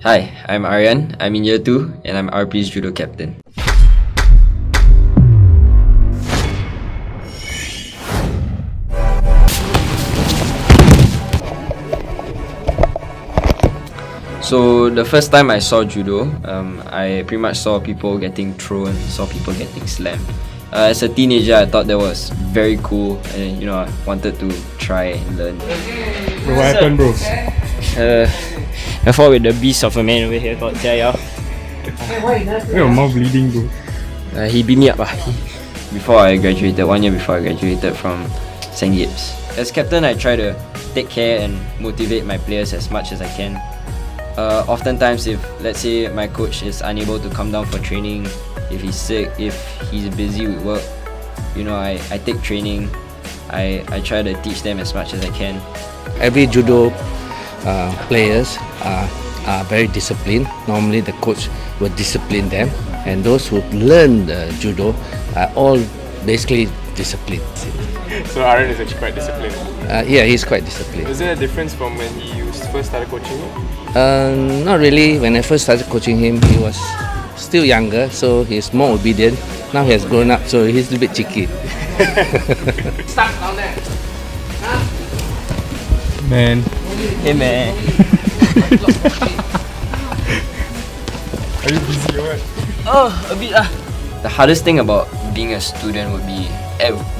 Hi, I'm Aryan. I'm in year 2 and I'm RP's Judo captain. So the first time I saw Judo, I pretty much saw people getting thrown, saw people getting slammed. As a teenager, I thought that was very cool and I wanted to try and learn. Bro, what happened, bro? I fought with the beast of a man over here called Jia Yao. Your mouth bleeding, bro. He beat me up. Before I graduated, 1 year before I graduated from St. Gibbs. As captain, I try to take care and motivate my players as much as I can. Oftentimes, if let's say my coach is unable to come down for training, if he's sick, if he's busy with work, I take training. I try to teach them as much as I can. Every judo players are very disciplined. Normally the coach will discipline them, and those who learn the judo are all basically disciplined. So Aryan is actually quite disciplined. Yeah, he's quite disciplined. Is there a difference from when you first started coaching him? Not really. When I first started coaching him, he was still younger, so he's more obedient. Now he has grown up, so he's a little bit cheeky. Stuck down there. Man. Hey man. Are you busy or what? Oh, a bit lah. The hardest thing about being a student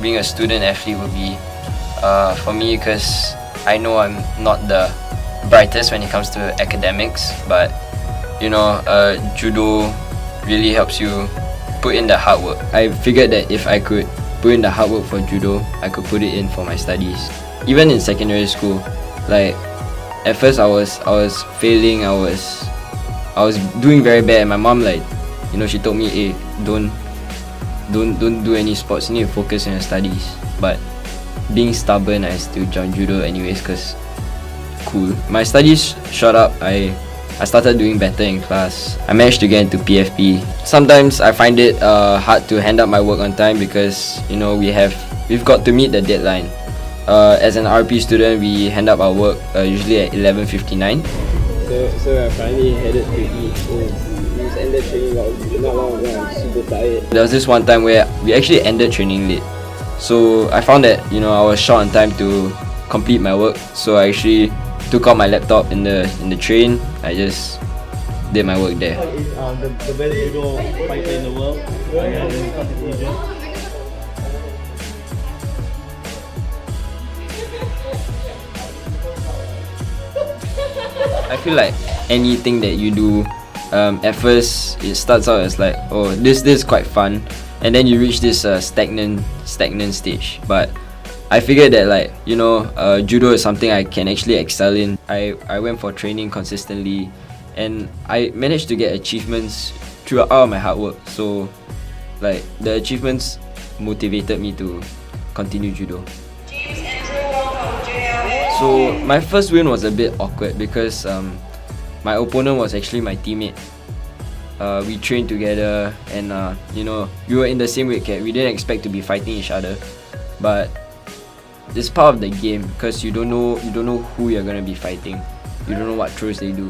being a student athlete would be for me, because I know I'm not the brightest when it comes to academics, but judo really helps you put in the hard work. I figured that if I could put in the hard work for judo, I could put it in for my studies. Even in secondary school, like at first I was failing, I was doing very bad, and my mom she told me, hey, don't do any sports, you need to focus on your studies. But being stubborn, I still joined judo anyways, cause cool. My studies shot up. I started doing better in class. I managed to get into PFP. Sometimes I find it hard to hand out my work on time because we've got to meet the deadline. As an RP student, we hand up our work usually at 11:59. So I finally headed to eat. We just ended training not long ago. I'm super tired. There was this one time where we actually ended training late. So I found that I was short on time to complete my work. So I actually took out my laptop in the train. I just did my work there. The best judo fighter in the world. I feel like anything that you do, at first it starts out as like, oh, this is quite fun, and then you reach this stagnant stage. But I figured that judo is something I can actually excel in. I went for training consistently, and I managed to get achievements throughout my hard work. So the achievements motivated me to continue judo. So my first win was a bit awkward because my opponent was actually my teammate. We trained together, and we were in the same weight cap. We didn't expect to be fighting each other, but it's part of the game because you don't know who you're gonna be fighting. You don't know what throws they do.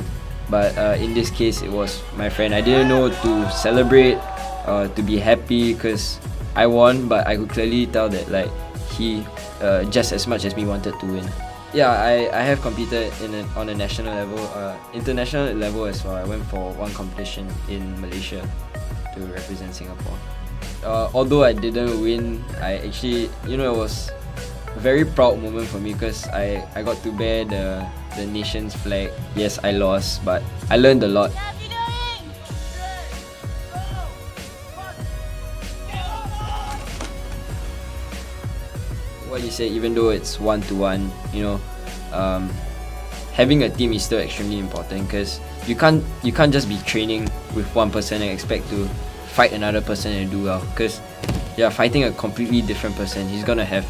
But in this case, it was my friend. I didn't know to celebrate, to be happy because I won, but I could clearly tell that he just as much as me wanted to win. Yeah, I have competed on a national level, international level as well. I went for one competition in Malaysia to represent Singapore. Although I didn't win, I actually, it was a very proud moment for me because I got to bear the nation's flag. Yes, I lost, but I learned a lot. What you say, even though it's 1-to-1, having a team is still extremely important because you can't just be training with one person and expect to fight another person and do well, because you're fighting a completely different person. He's gonna have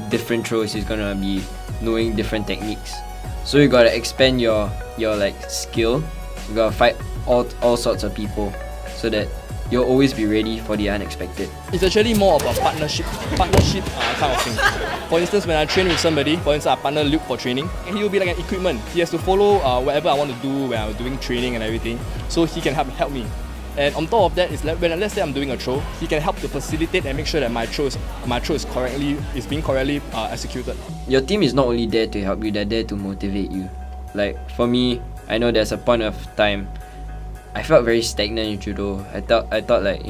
different throws, he's gonna be knowing different techniques, so you gotta expand your skill. You gotta fight all sorts of people so that you'll always be ready for the unexpected. It's actually more of a partnership kind of thing. For instance, when I train with somebody, for instance, I partner Luc for training, and he will be like an equipment. He has to follow whatever I want to do when I'm doing training and everything, so he can help me. And on top of that, is when let's say I'm doing a throw, he can help to facilitate and make sure that my throw is being correctly executed. Your team is not only there to help you, they're there to motivate you. Like for me, I know there's a point of time I felt very stagnant in judo. I thought like,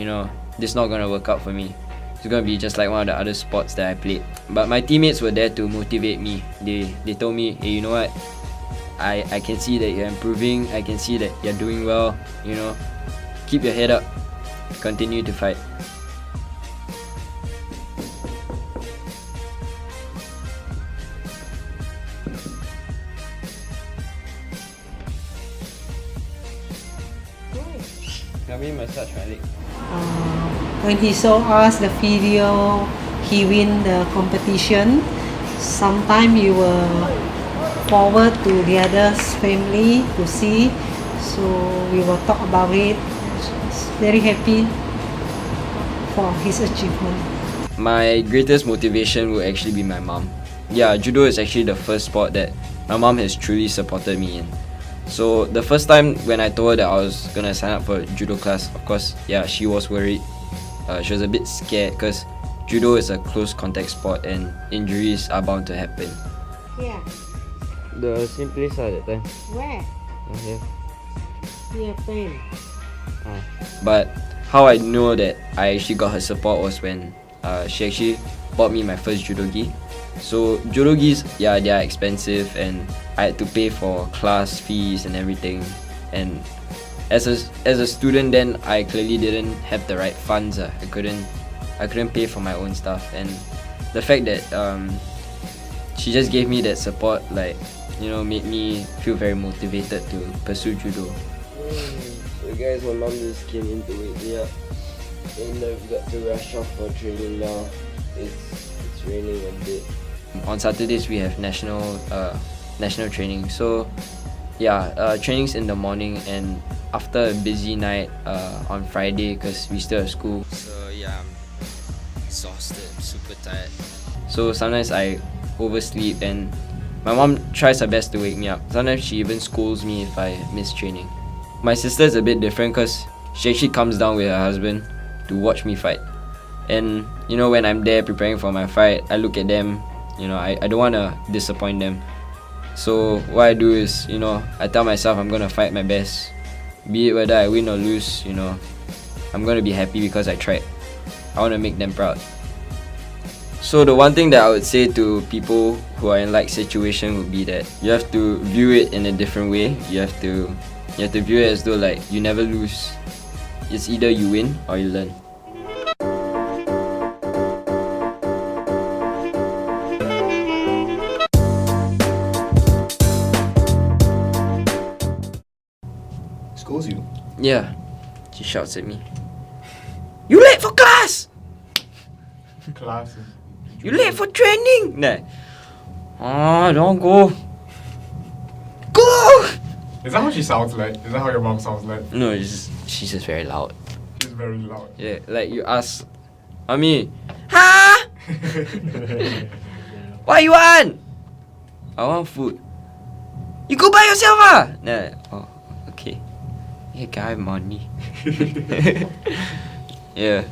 this is not gonna work out for me. It's gonna be just like one of the other sports that I played. But my teammates were there to motivate me. They told me, hey, you know what? I can see that you're improving. I can see that you're doing well. Keep your head up. Continue to fight. Can we massage my leg? When he saw us the video, he win the competition. Sometime you will forward to the other's family to see. So we will talk about it. Very happy for his achievement. My greatest motivation would actually be my mom. Yeah, judo is actually the first sport that my mom has truly supported me in. So the first time when I told her that I was gonna sign up for a judo class, of course, yeah, she was worried. She was a bit scared because judo is a close contact sport and injuries are bound to happen. Yeah. The same place that time. Where? Yeah. Here, pain. But how I know that I actually got her support was when she actually bought me my first judo gi. So judo gis, yeah, they are expensive and I had to pay for class fees and everything. And as a student then, I clearly didn't have the right funds. I couldn't pay for my own stuff. And the fact that she just gave me that support, made me feel very motivated to pursue judo. So guys, my mom just came in to wake me up, and I've got to rush off for training now. It's raining a bit. On Saturdays we have national training. So yeah, training's in the morning and after a busy night on Friday because we still have school. So yeah, I'm exhausted, super tired. So sometimes I oversleep and my mom tries her best to wake me up. Sometimes she even scolds me if I miss training. My sister is a bit different because she actually comes down with her husband to watch me fight. And when I'm there preparing for my fight, I look at them, I don't want to disappoint them. So what I do is, I tell myself I'm going to fight my best. Be it whether I win or lose, I'm going to be happy because I tried. I want to make them proud. So the one thing that I would say to people who are in like situation would be that you have to view it in a different way. You have to view it as though like you never lose. It's either you win or you learn. Scolds you. Yeah, she shouts at me. You late for class! Class. You late for training! Nah. Don't go. Go! Is that how she sounds like? Is that how your mom sounds like? No, she's just very loud. She's very loud. Yeah, like you ask, Ami, huh? What you want? I want food. You go buy yourself ah? Nah. Oh, okay. Yeah, guy money. Yeah.